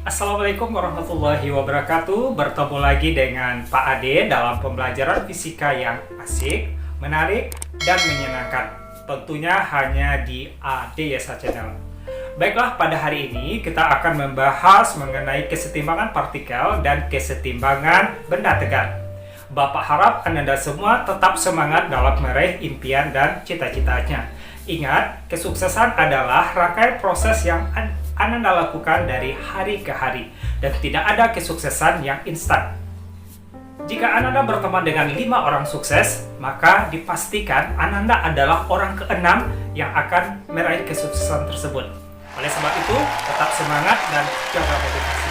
Assalamualaikum warahmatullahi wabarakatuh. Bertemu lagi dengan Pak Ade dalam pembelajaran fisika yang asik, menarik, dan menyenangkan. Tentunya hanya di ADYSA Channel. Baiklah, pada hari ini kita akan membahas mengenai kesetimbangan partikel dan kesetimbangan benda tegar. Bapak harap Anda semua tetap semangat dalam meraih impian dan cita-citanya. Ingat, kesuksesan adalah rangkaian proses yang Anda lakukan dari hari ke hari, dan tidak ada kesuksesan yang instan. Jika Anda berteman dengan 5 orang sukses, maka dipastikan Anda adalah orang ke-6 yang akan meraih kesuksesan tersebut. Oleh sebab itu, tetap semangat dan jaga motivasi.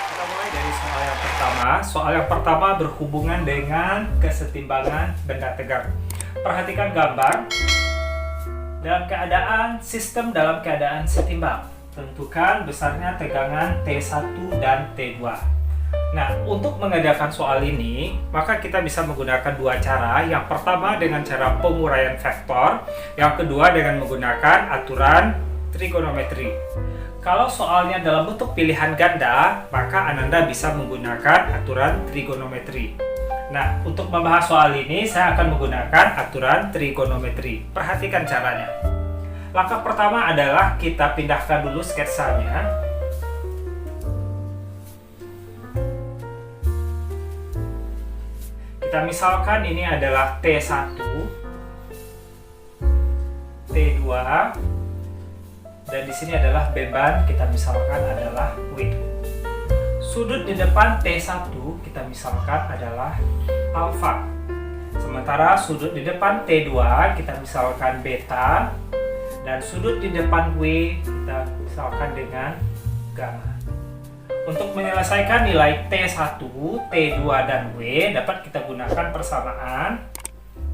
Kita mulai dari soal yang pertama. Soal yang pertama berhubungan dengan kesetimbangan benda tegar. Perhatikan gambar. Sistem dalam keadaan setimbang. Tentukan besarnya tegangan T1 dan T2. Nah, untuk mengerjakan soal ini, maka kita bisa menggunakan dua cara. Yang pertama dengan cara penguraian vektor, yang kedua dengan menggunakan aturan trigonometri. Kalau soalnya dalam bentuk pilihan ganda, maka Anda bisa menggunakan aturan trigonometri. Nah, untuk membahas soal ini, saya akan menggunakan aturan trigonometri. Perhatikan caranya. Langkah pertama adalah kita pindahkan dulu sketsanya. Kita misalkan ini adalah T1, T2, dan di sini adalah beban, kita misalkan adalah W. Sudut di depan T1 kita misalkan adalah alfa. Sementara sudut di depan T2 kita misalkan beta. Dan sudut di depan W kita misalkan dengan gamma. Untuk menyelesaikan nilai T1, T2, dan W dapat kita gunakan persamaan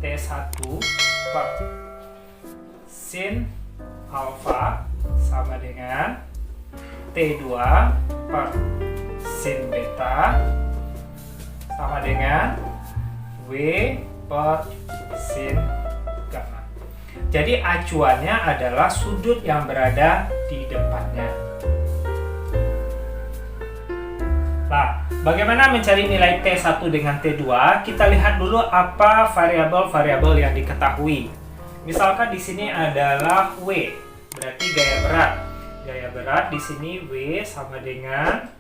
T1 per sin alfa sama dengan T2 per sin beta sama dengan W per sin gamma. Jadi acuannya adalah sudut yang berada di depannya. Nah, bagaimana mencari nilai T1 dengan T2? Kita lihat dulu apa variabel-variabel yang diketahui. Misalkan di sini adalah W, berarti gaya berat. Gaya berat di sini W sama dengan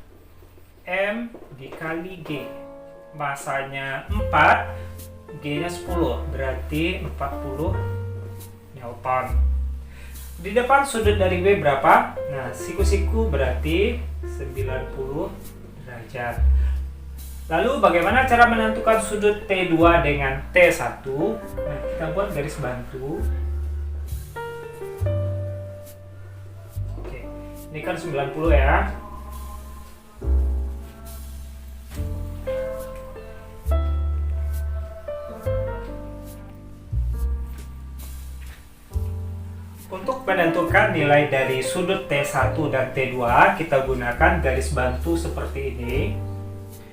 M dikali G. Masanya 4, G-nya 10, berarti 40 Newton. Di depan sudut dari W berapa? Nah, siku-siku berarti 90 derajat. Lalu bagaimana cara menentukan sudut T2 dengan T1? Nah, kita buat garis bantu. Oke, ini kan 90 ya. Untuk menentukan nilai dari sudut T1 dan T2, kita gunakan garis bantu seperti ini.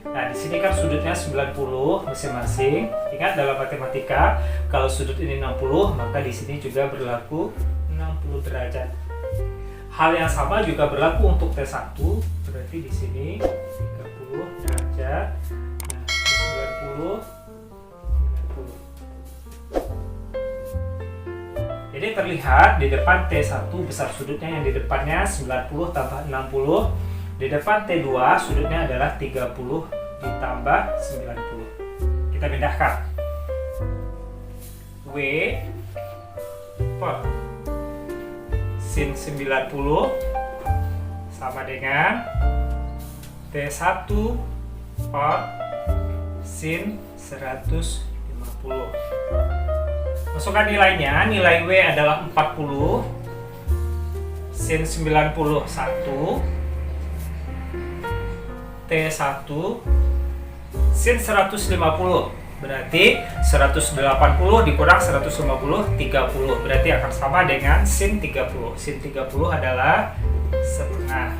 Nah, di sini kan sudutnya 90 masing-masing. Ingat dalam matematika, kalau sudut ini 60, maka di sini juga berlaku 60 derajat. Hal yang sama juga berlaku untuk T1, berarti di sini 30 derajat. Nah, 90. Jadi terlihat di depan T1 besar sudutnya yang di depannya 90 tambah 60. Di depan T2 sudutnya adalah 30 ditambah 90. Kita pindahkan. W per sin 90 sama dengan T1 per sin 150. Masukkan nilainya, nilai W adalah 40, sin 91, T1, sin 150, berarti 180 dikurang 150, 30, berarti akan sama dengan sin 30. Sin 30 adalah setengah.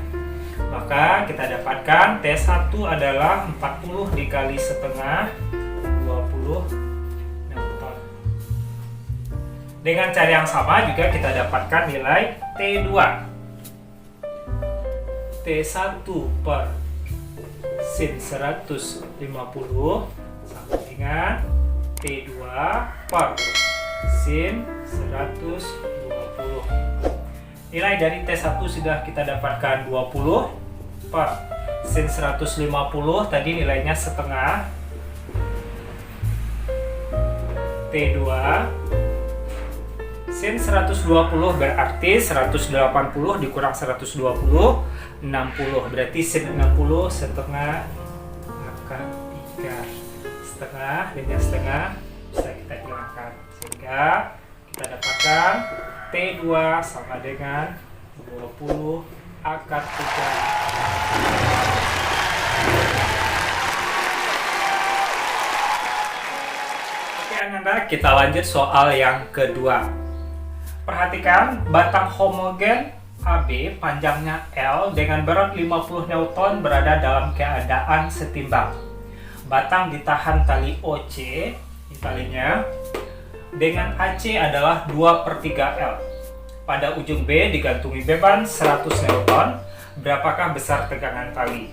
Maka kita dapatkan T1 adalah 40 dikali setengah, 20 Newton. Dengan cara yang sama juga kita dapatkan nilai T2. T1 per sin 150 sama dengan T2 per sin 120. Nilai dari T1 sudah kita dapatkan 20 per sin 150, tadi nilainya setengah. T2 sin 120 berarti 180 dikurang 120, 60. Berarti sin 60 setengah akan 3. Setengah dengan setengah bisa kita hilangkan, sehingga kita dapatkan T2 sama dengan 20 akar 3. Oke Ananda, kita lanjut soal yang kedua. Perhatikan batang homogen AB panjangnya L dengan berat 50 Newton berada dalam keadaan setimbang. Batang ditahan tali OC, talinya, dengan AC adalah 2/3 L. Pada ujung B digantungi beban 100 Newton. Berapakah besar tegangan tali?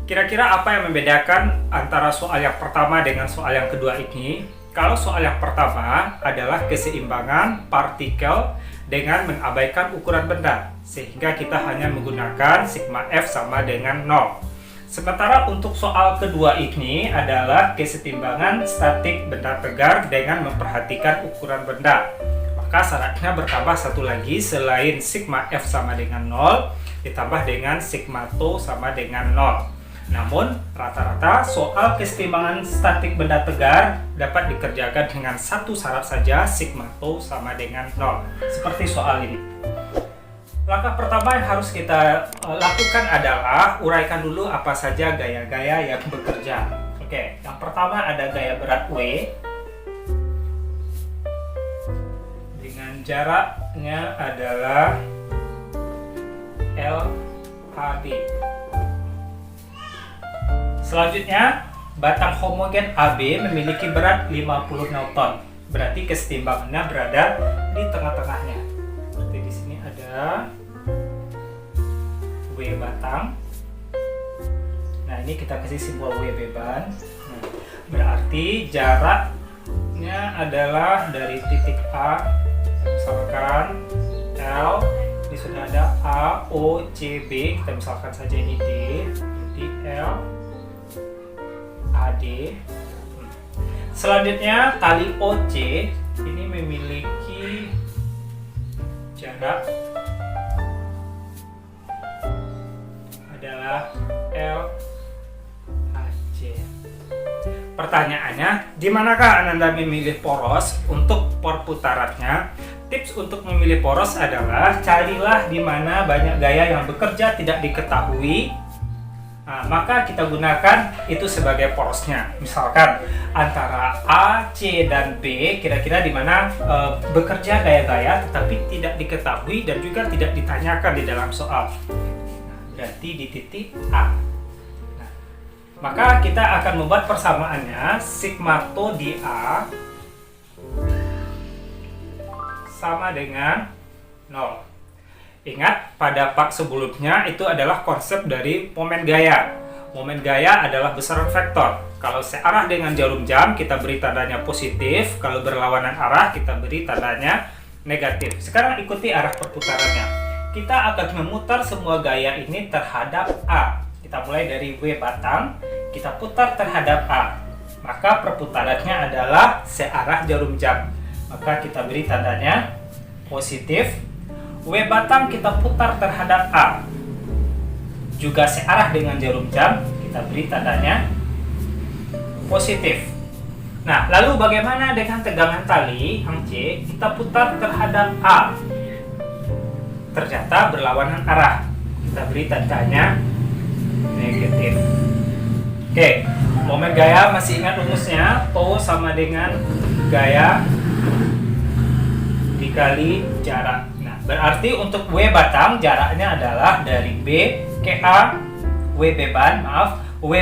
Kira-kira apa yang membedakan antara soal yang pertama dengan soal yang kedua ini? Kalau soal yang pertama adalah keseimbangan partikel dengan mengabaikan ukuran benda, sehingga kita hanya menggunakan sigma F sama dengan 0. Sementara untuk soal kedua ini adalah kesetimbangan statik benda tegar dengan memperhatikan ukuran benda. Maka syaratnya bertambah satu lagi selain sigma F sama dengan 0, ditambah dengan sigma tau sama dengan 0. Namun, rata-rata soal kesetimbangan statik benda tegar dapat dikerjakan dengan satu syarat saja, sigma tau sama dengan 0. Seperti soal ini. Langkah pertama yang harus kita lakukan adalah uraikan dulu apa saja gaya-gaya yang bekerja. Oke, yang pertama ada gaya berat W dengan jaraknya adalah LAD. Selanjutnya, batang homogen AB memiliki berat 50 Newton. Berarti kesetimbangannya berada di tengah-tengahnya. Seperti di sini ada W batang. Nah, ini kita kasih simbol W beban. Nah, berarti jaraknya adalah dari titik A, misalkan L, ini sudah ada A, O, C, B. Kita misalkan saja ini D, jadi L, AD. Selanjutnya tali OC ini memiliki jarak adalah LAC. Pertanyaannya, di manakah Ananda memilih poros untuk perputarannya? Tips untuk memilih poros adalah carilah di mana banyak gaya yang bekerja tidak diketahui. Nah, maka kita gunakan itu sebagai porosnya. Misalkan antara A, C, dan B, kira-kira di mana bekerja gaya-gaya tetapi tidak diketahui dan juga tidak ditanyakan di dalam soal. Nah, berarti di titik A. Nah, maka kita akan membuat persamaannya sigma tau di A sama dengan 0. Ingat, pada part sebelumnya itu adalah konsep dari momen gaya. Momen gaya adalah besaran vektor. Kalau searah dengan jarum jam, kita beri tandanya positif. Kalau berlawanan arah, kita beri tandanya negatif. Sekarang ikuti arah perputarannya. Kita akan memutar semua gaya ini terhadap A. Kita mulai dari W batang, kita putar terhadap A. Maka perputarannya adalah searah jarum jam. Maka kita beri tandanya positif. W batang kita putar terhadap A, juga searah dengan jarum jam, kita beri tandanya positif. Nah, lalu bagaimana dengan tegangan tali yang C? Kita putar terhadap A, ternyata berlawanan arah, kita beri tandanya negatif. Oke, momen gaya masih ingat rumusnya, tau sama dengan gaya dikali jarak. Berarti untuk W batang jaraknya adalah dari B ke A, W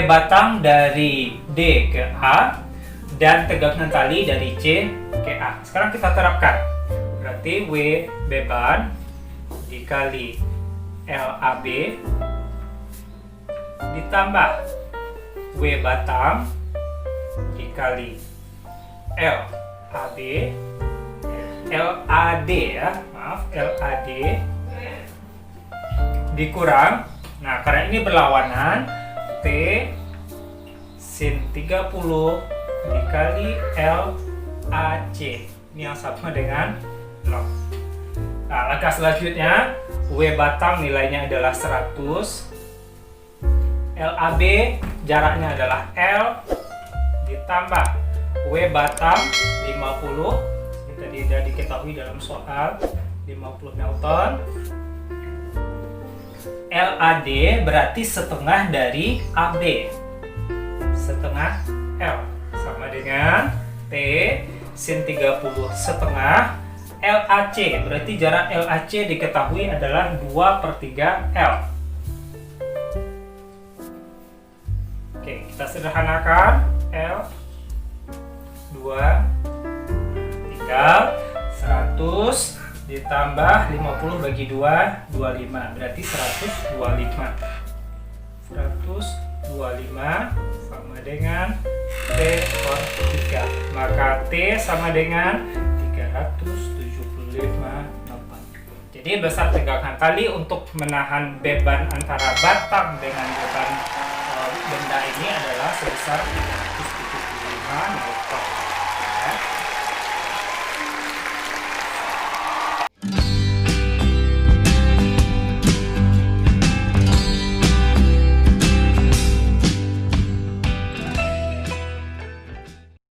batang dari D ke A, dan tegangan tali dari C ke A. Sekarang kita terapkan. Berarti W beban dikali LAB ditambah W batang dikali LAD ya, maaf, LAD dikurang, nah karena ini berlawanan, T sin 30 dikali LAC, ini yang sama dengan 0. Nah, langkah selanjutnya, W batang nilainya adalah 100, LAB jaraknya adalah L, ditambah W batang 50, ini tadi sudah diketahui dalam soal, 50 Newton. LAD berarti setengah dari AB, setengah L, sama dengan T sin 30 setengah LAC, berarti jarak LAC diketahui adalah 2/3 L. Oke, kita sederhanakan. L 2/3 100 ditambah 50 bagi 2, 25, berarti 125. 125 sama dengan T per 3, maka T sama dengan 375 Newton. Jadi besar tegangan tali untuk menahan beban antara batang dengan beban benda ini adalah sebesar 375 Newton. Ya.